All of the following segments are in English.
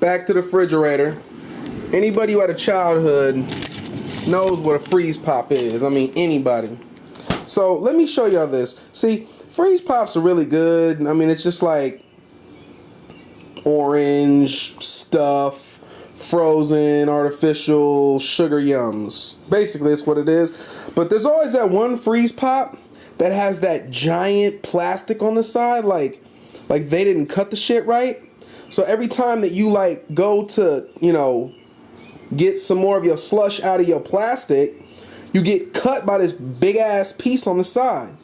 back to the refrigerator. Anybody who had a childhood knows what a freeze pop is. I mean, anybody. So let me show y'all this. See, freeze pops are really good. I mean, it's just like orange stuff, frozen, artificial sugar yums. Basically, that's what it is. But there's always that one freeze pop that has that giant plastic on the side, like they didn't cut the shit right. So every time that you like go to, you know, get some more of your slush out of your plastic, you get cut by this big ass piece on the side.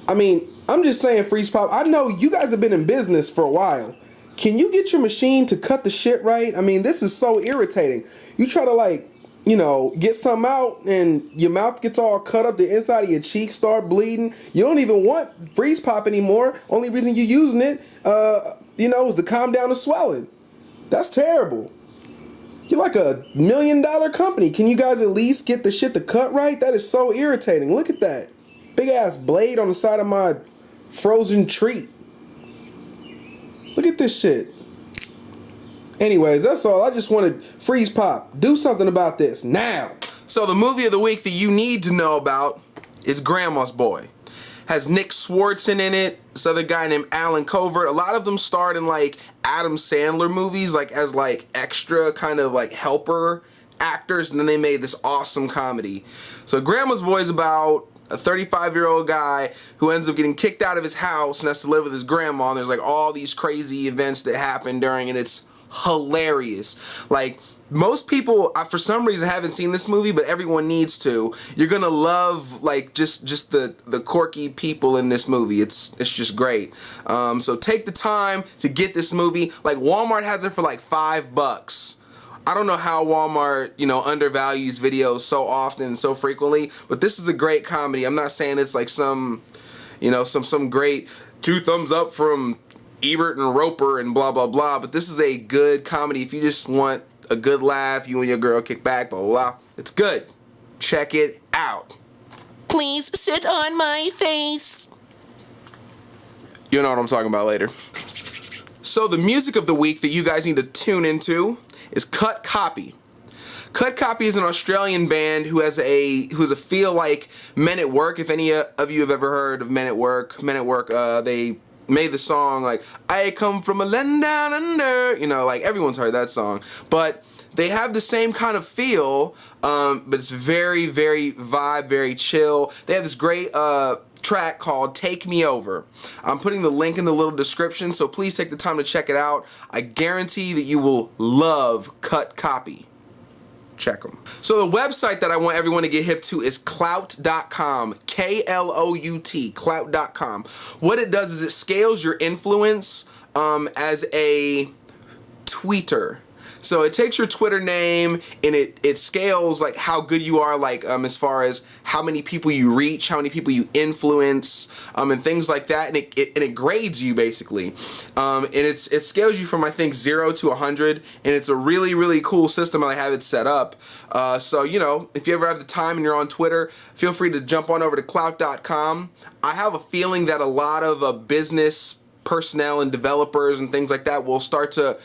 I mean, I'm just saying, freeze pop, I know you guys have been in business for a while. Can you get your machine to cut the shit right? I mean, this is so irritating. You try to like, you know, get something out and your mouth gets all cut up, the inside of your cheeks start bleeding. You don't even want freeze pop anymore. Only reason you're using it, you know, is to calm down the swelling. That's terrible. You're like $1 million company. Can you guys at least get the shit to cut right? That is so irritating. Look at that. Big ass blade on the side of my frozen treat. Look at this shit. Anyways, that's all. I just wanted freeze pop. Do something about this now. So the movie of the week that you need to know about is Grandma's Boy. Has Nick Swartzen in it. This other guy named Alan Covert. A lot of them starred in like Adam Sandler movies, like as like extra kind of like helper actors, and then they made this awesome comedy. So Grandma's Boy is about a 35-year-old guy who ends up getting kicked out of his house and has to live with his grandma, and there's like all these crazy events that happen during, and it's hilarious. Like, most people, for some reason, haven't seen this movie, but everyone needs to. You're gonna love like just the quirky people in this movie. It's just great. So take the time to get this movie. Like, Walmart has it for like $5. I don't know how Walmart, you know, undervalues videos so often and so frequently, but this is a great comedy. I'm not saying it's like some, you know, some great 2 thumbs up from Ebert and Roper and blah blah blah, but this is a good comedy if you just want a good laugh, you and your girl kick back, blah blah blah. It's good. Check it out. Please sit on my face. You know what I'm talking about later. So the music of the week that you guys need to tune into is Cut Copy. Cut Copy is an Australian band who has a feel like Men at Work. If any of you have ever heard of Men at Work, they made the song like I come from a land down under, you know, like everyone's heard that song, but they have the same kind of feel, but it's very, very vibe, very chill. They have this great track called Take Me Over. I'm putting the link in the little description, so please take the time to check it out. I guarantee that you will love Cut Copy. Check them. So the website that I want everyone to get hip to is Klout.com. K-L-O-U-T, Klout.com. What it does is it scales your influence as a tweeter. So it takes your Twitter name and it scales like how good you are, like as far as how many people you reach, how many people you influence, and things like that, and it grades you basically, and it scales you from I think 0 to 100, and it's a really, really cool system. I have it set up. So you know, if you ever have the time and you're on Twitter, feel free to jump on over to Klout.com. I have a feeling that a lot of business personnel and developers and things like that will start to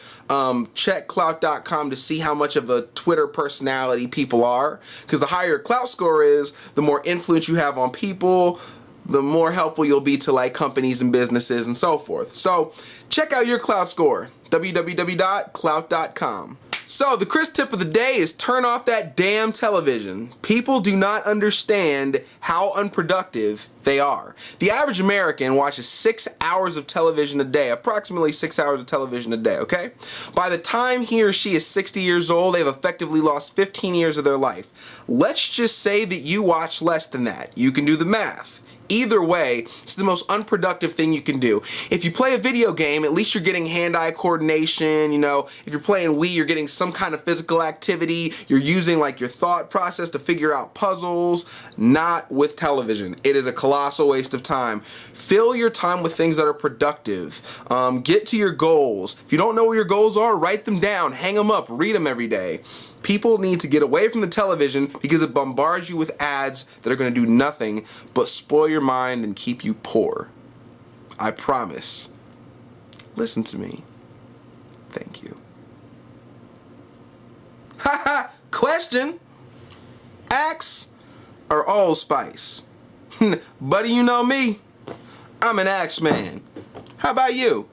check Klout.com to see how much of a Twitter personality people are, because the higher your Klout score is, the more influence you have on people, the more helpful you'll be to like companies and businesses and so forth. So check out your Klout score, www.klout.com. So the Chris tip of the day is turn off that damn television. People do not understand how unproductive they are. The average American watches 6 hours of television a day, approximately 6 hours of television a day, okay? By the time he or she is 60 years old, they've effectively lost 15 years of their life. Let's just say that you watch less than that. You can do the math. Either way, it's the most unproductive thing you can do. If you play a video game, at least you're getting hand-eye coordination, you know. If you're playing Wii, you're getting some kind of physical activity. You're using like your thought process to figure out puzzles. Not with television. It is a colossal waste of time. Fill your time with things that are productive. Get to your goals. If you don't know what your goals are, write them down, hang them up, read them every day. People need to get away from the television because it bombards you with ads that are going to do nothing but spoil your mind and keep you poor. I promise. Listen to me. Thank you. Haha, question. Axe or Old Spice? Buddy, you know me. I'm an Axe man. How about you?